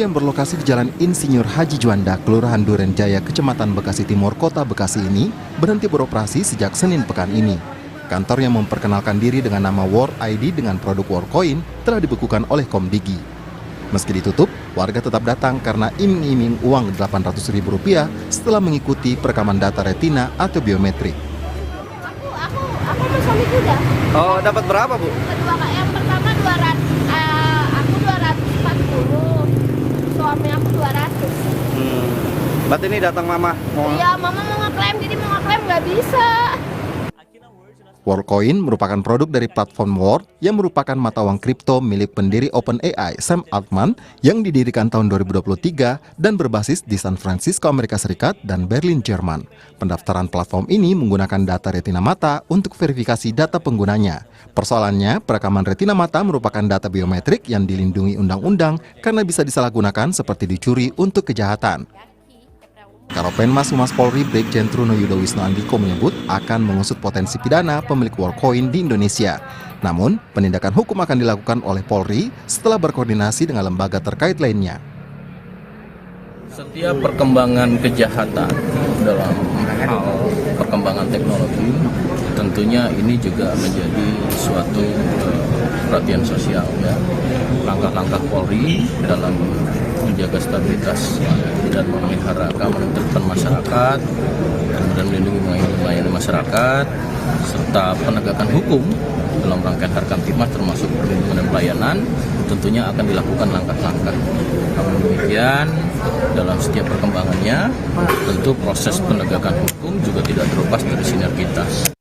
Yang berlokasi di Jalan Insinyur Haji Juanda, Kelurahan Duren Jaya, Kecamatan Bekasi Timur, Kota Bekasi ini berhenti beroperasi sejak Senin pekan ini. Kantor yang memperkenalkan diri dengan nama World ID dengan produk Worldcoin telah dibekukan oleh Komdigi. Meski ditutup, warga tetap datang karena iming-iming uang Rp800.000 setelah mengikuti perekaman data retina atau biometrik. Aku sama suamiku udah. Oh, dapat berapa, Bu? Kedua, Kak. Yang pertama 200, aku 240. Suami aku 200. Berarti ini datang Mama mau... Iya, Mama mau ngeklaim, jadi mau ngeklaim nggak bisa. Worldcoin merupakan produk dari platform World yang merupakan mata uang kripto milik pendiri OpenAI Sam Altman yang didirikan tahun 2023 dan berbasis di San Francisco, Amerika Serikat dan Berlin, Jerman. Pendaftaran platform ini menggunakan data retina mata untuk verifikasi data penggunanya. Persoalannya, perekaman retina mata merupakan data biometrik yang dilindungi undang-undang karena bisa disalahgunakan seperti dicuri untuk kejahatan. Karopenmas Humas Polri Brigjen Truno Yudo Wisno Andiko menyebut akan mengusut potensi pidana pemilik Worldcoin di Indonesia. Namun, penindakan hukum akan dilakukan oleh Polri setelah berkoordinasi dengan lembaga terkait lainnya. Setiap perkembangan kejahatan dalam hal perkembangan teknologi, tentunya ini juga menjadi suatu perhatian sosial, ya. Langkah-langkah Polri dalam menjaga stabilitas dan memelihara keamanan terhadap masyarakat, kemudian melindungi melayani masyarakat, serta penegakan hukum dalam rangkaian Harkam Tipmas termasuk perlindungan dan pelayanan, tentunya akan dilakukan langkah-langkah. Namun demikian, dalam setiap perkembangannya, tentu proses penegakan hukum juga tidak terlepas dari sinergitas.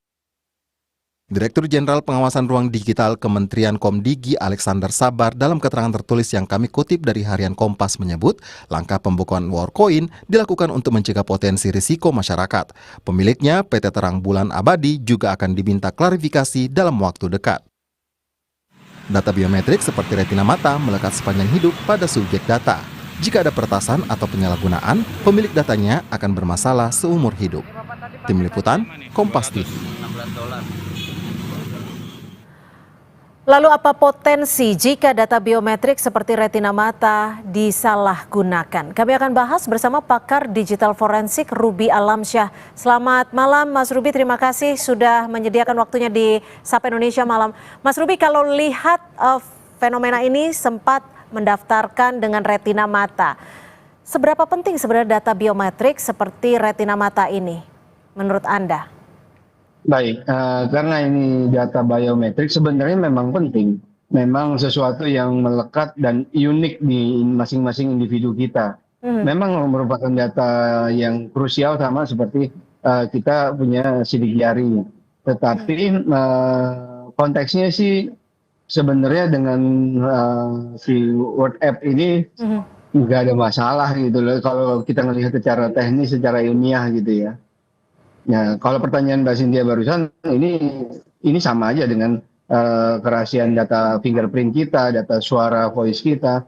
Direktur Jenderal Pengawasan Ruang Digital Kementerian Komdigi Alexander Sabar dalam keterangan tertulis yang kami kutip dari Harian Kompas menyebut langkah pembukuan Worldcoin dilakukan untuk mencegah potensi risiko masyarakat. Pemiliknya PT Terang Bulan Abadi juga akan diminta klarifikasi dalam waktu dekat. Data biometrik seperti retina mata melekat sepanjang hidup pada subjek data. Jika ada peretasan atau penyalahgunaan, pemilik datanya akan bermasalah seumur hidup. Tim Liputan, Kompas TV. Lalu apa potensi jika data biometrik seperti retina mata disalahgunakan? Kami akan bahas bersama pakar digital forensik Ruby Alamsyah. Selamat malam Mas Ruby, terima kasih sudah menyediakan waktunya di Sapa Indonesia Malam. Mas Ruby, kalau lihat fenomena ini sempat mendaftarkan dengan retina mata, seberapa penting sebenarnya data biometrik seperti retina mata ini menurut Anda? Baik, karena ini data biometrik sebenarnya memang penting. Memang sesuatu yang melekat dan unik di masing-masing individu kita. Memang merupakan data yang krusial sama seperti kita punya sidik jari. Tetapi konteksnya sih sebenarnya dengan si World App ini nggak ada masalah gitu loh. Kalau kita melihat secara teknis, secara ilmiah gitu ya. Nah, kalau pertanyaan Mbak Cynthia barusan, ini sama aja dengan kerahasiaan data fingerprint kita, data suara voice kita,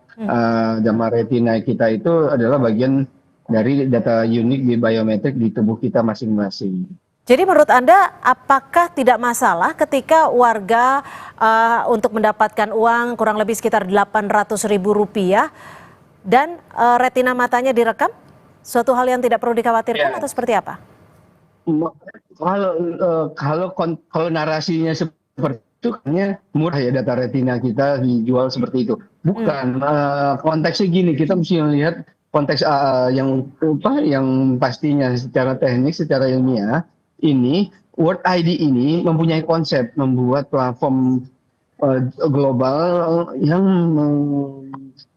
data retina kita itu adalah bagian dari data unik di biometrik di tubuh kita masing-masing. Jadi menurut Anda, apakah tidak masalah ketika warga untuk mendapatkan uang kurang lebih sekitar Rp800.000 dan retina matanya direkam? Suatu hal yang tidak perlu dikhawatirkan atau seperti apa? Kalau narasinya seperti itu, kayaknya murah ya data retina kita dijual seperti itu. Bukan, konteksnya gini, kita mesti melihat konteks yang pastinya secara teknik, secara ilmiah. Ini World ID ini mempunyai konsep membuat platform global yang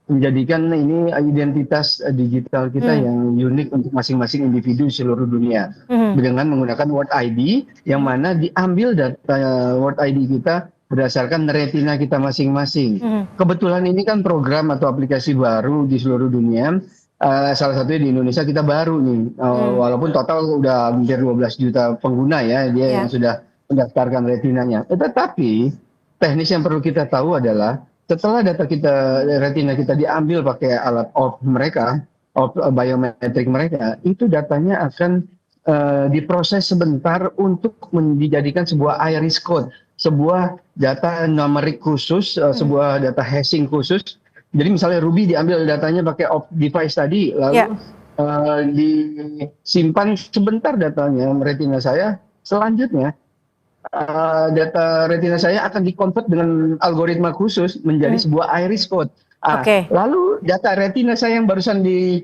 menjadikan ini identitas digital kita yang unik untuk masing-masing individu di seluruh dunia dengan menggunakan World ID yang mana diambil data World ID kita berdasarkan retina kita masing-masing. Kebetulan ini kan program atau aplikasi baru di seluruh dunia. Salah satunya di Indonesia kita baru nih, walaupun total udah hampir 12 juta pengguna ya dia yang sudah mendaftarkan retinanya. Tetapi teknis yang perlu kita tahu adalah setelah data retina kita diambil pakai alat biometrik mereka, itu datanya akan diproses sebentar untuk dijadikan sebuah iris code, sebuah data numerik khusus, sebuah data hashing khusus Jadi misalnya Ruby diambil datanya pakai device tadi, lalu Ya. disimpan sebentar datanya retina saya. Selanjutnya data retina saya akan dikonvert dengan algoritma khusus menjadi sebuah iris code. Oke. Lalu data retina saya yang barusan di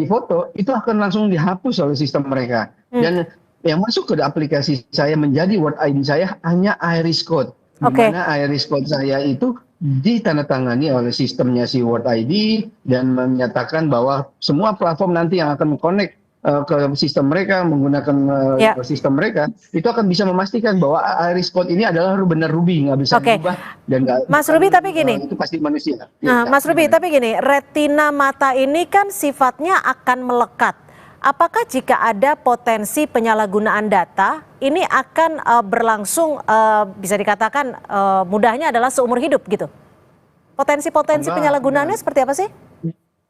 foto itu akan langsung dihapus oleh sistem mereka. Dan yang masuk ke aplikasi saya menjadi World ID saya hanya iris code. Di Oke. mana iris code saya itu ditandatangani oleh sistemnya si World ID dan menyatakan bahwa semua platform nanti yang akan connect ke sistem mereka menggunakan Ya. sistem mereka itu akan bisa memastikan bahwa iris code ini adalah benar Ruby, nggak bisa Oke. diubah dan nggak. Mas Ruby, tapi gini. Itu pasti manusia. Nah, Ya, Mas Ruby, tapi gini, retina mata ini kan sifatnya akan melekat. Apakah jika ada potensi penyalahgunaan data, ini akan berlangsung, bisa dikatakan mudahnya adalah seumur hidup gitu? Potensi-potensi Enggak, penyalahgunaannya seperti apa sih?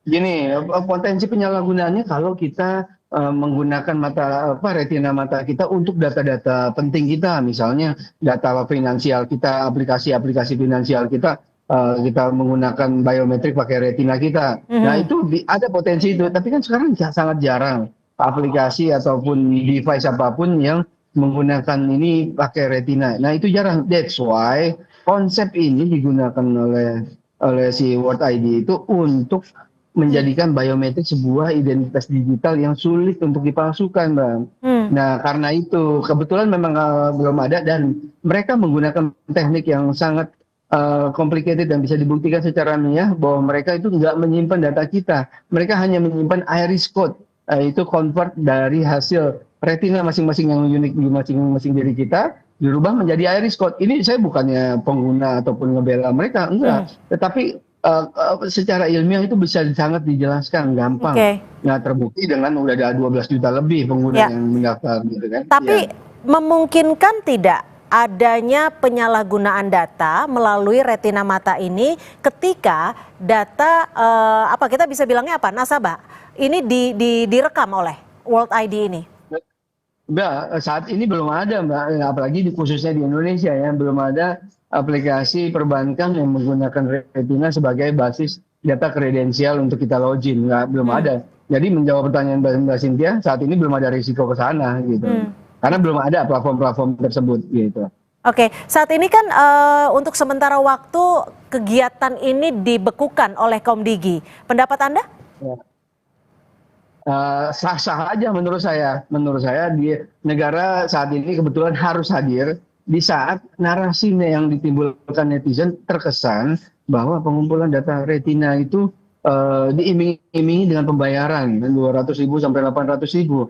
Gini, potensi penyalahgunaannya kalau kita menggunakan retina mata kita untuk data-data penting kita, misalnya data finansial kita, aplikasi-aplikasi finansial kita, kita menggunakan biometrik pakai retina kita. Nah itu ada potensi itu, tapi kan sekarang sangat jarang aplikasi ataupun device apapun yang menggunakan ini pakai retina. Nah itu jarang. That's why konsep ini digunakan oleh si World ID itu untuk menjadikan biometrik sebuah identitas digital yang sulit untuk dipalsukan, Bang. Nah, karena itu kebetulan memang belum ada dan mereka menggunakan teknik yang sangat complicated dan bisa dibuktikan secara ilmiah bahwa mereka itu nggak menyimpan data kita. Mereka hanya menyimpan iris code, itu convert dari hasil retina masing-masing yang unik di masing-masing diri kita, dirubah menjadi iris code. Ini saya bukannya pengguna ataupun ngebela mereka, enggak. Tetapi secara ilmiah itu bisa sangat dijelaskan gampang. Oke. Nah terbukti dengan udah ada 12 juta lebih pengguna Ya. yang mendaftar gitu kan. Tapi Ya. memungkinkan tidak adanya penyalahgunaan data melalui retina mata ini ketika data kita bisa bilangnya apa, nasabah ini direkam oleh World ID ini? Mbak, saat ini belum ada, Mbak, apalagi khususnya di Indonesia ya, belum ada aplikasi perbankan yang menggunakan retina sebagai basis data kredensial untuk kita login, belum ada. Jadi menjawab pertanyaan Mbak Cynthia, saat ini belum ada risiko ke sana gitu, karena belum ada platform-platform tersebut gitu. Oke, saat ini kan untuk sementara waktu kegiatan ini dibekukan oleh Komdigi. Pendapat Anda? Ya. Sah-sah aja menurut saya. Menurut saya di negara saat ini kebetulan harus hadir di saat narasinya yang ditimbulkan netizen terkesan bahwa pengumpulan data retina itu diiming-imingi dengan pembayaran 200.000 sampai 800.000.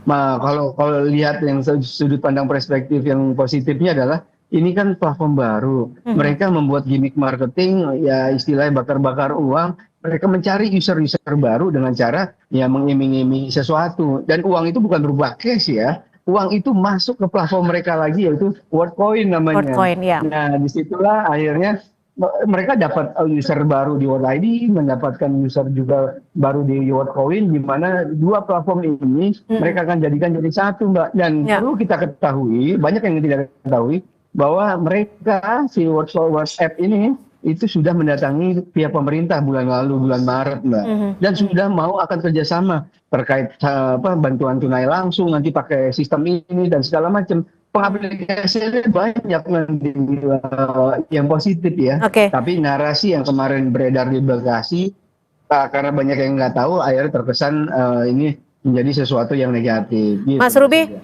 Nah, kalau lihat yang sudut pandang perspektif yang positifnya adalah ini kan platform baru. Mereka membuat gimmick marketing, ya istilahnya bakar-bakar uang. Mereka mencari user-user baru dengan cara ya mengiming-imingi sesuatu. Dan uang itu bukan berubah cash ya. Uang itu masuk ke platform mereka lagi, yaitu WorldCoin namanya. WorldCoin, ya. Nah, disitulah akhirnya mereka dapat user baru di World ID, mendapatkan user juga baru di WorldCoin, di mana dua platform ini mereka akan jadikan jadi satu, Mbak. Dan perlu kita ketahui, banyak yang tidak ketahui, bahwa mereka, si WhatsApp ini, itu sudah mendatangi pihak pemerintah bulan lalu, bulan Maret, Mbak. Dan sudah mau akan kerjasama terkait bantuan tunai langsung, nanti pakai sistem ini dan segala macam. Pengaplikasiannya banyak nanti yang positif ya. Tapi narasi yang kemarin beredar di Bekasi, karena banyak yang nggak tahu, akhirnya terkesan ini menjadi sesuatu yang negatif. Gitu. Mas Ruby,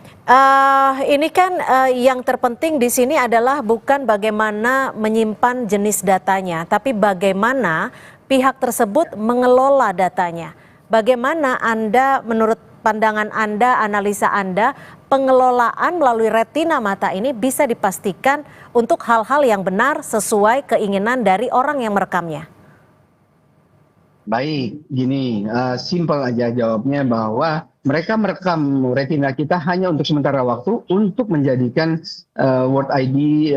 ini kan yang terpenting di sini adalah bukan bagaimana menyimpan jenis datanya, tapi bagaimana pihak tersebut mengelola datanya. Bagaimana Anda, menurut pandangan Anda, analisa Anda, pengelolaan melalui retina mata ini bisa dipastikan untuk hal-hal yang benar sesuai keinginan dari orang yang merekamnya? Baik, gini, simpel aja jawabnya bahwa mereka merekam retina kita hanya untuk sementara waktu untuk menjadikan World ID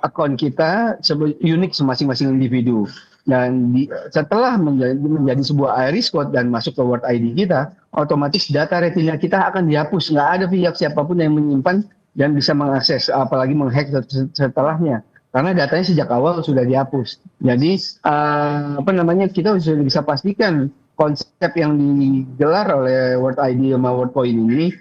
akun kita unik masing-masing individu. Dan setelah menjadi sebuah iris code dan masuk ke World ID kita, otomatis data retina kita akan dihapus. Nggak ada pihak siapapun yang menyimpan dan bisa mengakses, apalagi menghack setelahnya. karena datanya sejak awal sudah dihapus. Jadi kita sudah bisa pastikan konsep yang digelar oleh World ID sama WorldCoin ini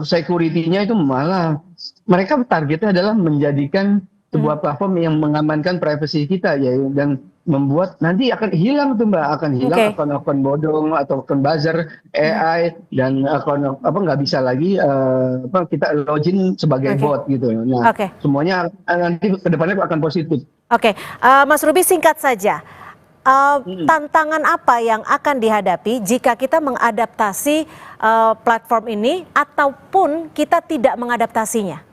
security-nya itu malah mereka targetnya adalah menjadikan sebuah platform yang mengamankan privasi kita ya, dan membuat nanti akan hilang tuh Mbak, akan hilang akun-akun bodong atau akun buzzer AI dan akun nggak bisa lagi kita login sebagai bot gitu. Nah, semuanya nanti kedepannya akan positif. Mas Ruby, singkat saja. Tantangan apa yang akan dihadapi jika kita mengadaptasi platform ini ataupun kita tidak mengadaptasinya?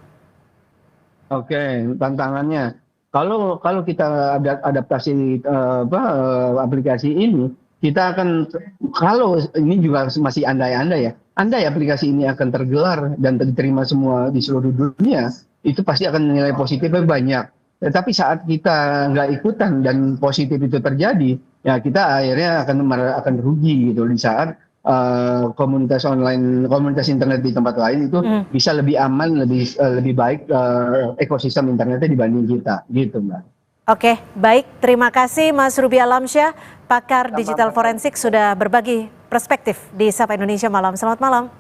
Tantangannya kalau kita adaptasi aplikasi ini, kita akan, kalau ini juga masih andai-andai ya, andai aplikasi ini akan tergelar dan diterima semua di seluruh dunia, itu pasti akan nilai positifnya banyak. Tetapi saat kita nggak ikutan dan positif itu terjadi, ya kita akhirnya akan rugi gitu di saat komunitas online, komunitas internet di tempat lain itu bisa lebih aman, lebih baik ekosistem internetnya dibanding kita, gitu Mbak. Oke, baik. Terima kasih Mas Ruby Alamsyah, pakar digital forensik sudah berbagi perspektif di Sapa Indonesia Malam. Selamat malam.